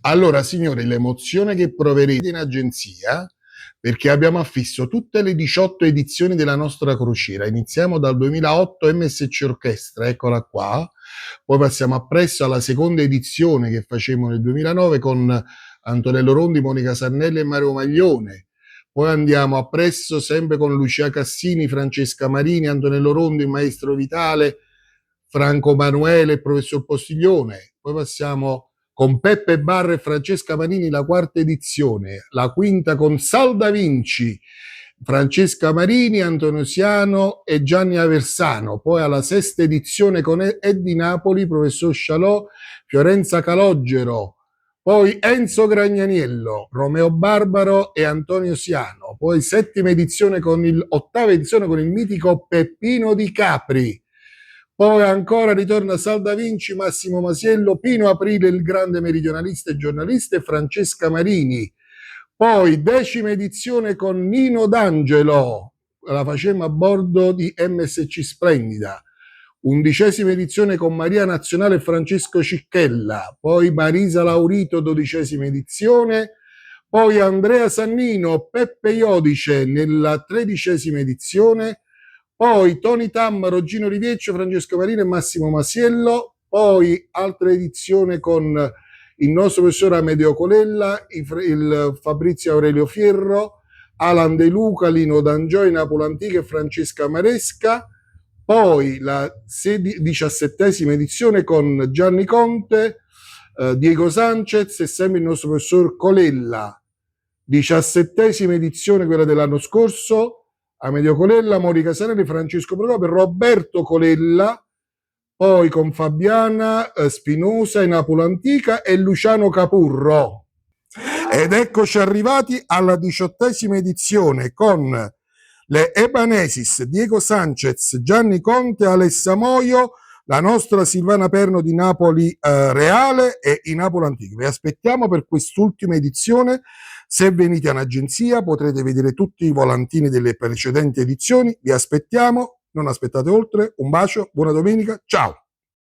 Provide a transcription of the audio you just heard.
Allora, signori, l'emozione che proverete in agenzia, perché abbiamo affisso tutte le 18 edizioni della nostra crociera. Iniziamo dal 2008 MSC Orchestra, eccola qua. Poi passiamo appresso alla seconda edizione che facemmo nel 2009 con Antonello Rondi, Monica Sarnelli e Mario Maglione. Poi andiamo appresso sempre con Lucia Cassini, Francesca Marini, Antonello Rondi, Maestro Vitale, Franco Manuele, il professor Postiglione. Poi passiamo con Peppe Barra e Francesca Marini la quarta edizione, la quinta con Sal da Vinci, Francesca Marini, Antonio Siano e Gianni Aversano. Poi alla sesta edizione con Eddie Napoli, professor Scialò, Fiorenza Calogero, poi Enzo Gragnaniello, Romeo Barbaro e Antonio Siano. Poi ottava edizione con il mitico Peppino Di Capri. Poi ancora ritorna Sal da Vinci, Massimo Masiello, Pino Aprile, il grande meridionalista e giornalista, e Francesca Marini. Poi decima edizione con Nino D'Angelo, la facemmo a bordo di MSC Splendida. Undicesima edizione con Maria Nazionale e Francesco Cicchella. Poi Marisa Laurito, dodicesima edizione. Poi Andrea Sannino, Peppe Iodice nella tredicesima edizione. Poi Tony Tammaro, Gino Rivieccio, Francesco Marino e Massimo Masiello. Poi altra edizione con il nostro professore Amedeo Colella, il Fabrizio Aurelio Fierro, Alan De Luca, Lino D'Angioi, Napoli Antica e Francesca Maresca. Poi la 17esima edizione con Gianni Conte, Diego Sanchez e sempre il nostro professor Colella. 17esima edizione, quella dell'anno scorso, Amedeo Colella, Monica Sanelli, Francesco Procopio, Roberto Colella, poi con Fabiana Spinosa e Napoli Antica e Luciano Capurro. Ed eccoci arrivati alla 18esima edizione con le Ebanesis, Diego Sanchez, Gianni Conte, Alessa Moio, la nostra Silvana Perno di Napoli Reale e i Napoli Antichi. Vi aspettiamo per quest'ultima edizione. Se venite in agenzia potrete vedere tutti i volantini delle precedenti edizioni. Vi aspettiamo, non aspettate oltre. Un bacio, buona domenica, ciao!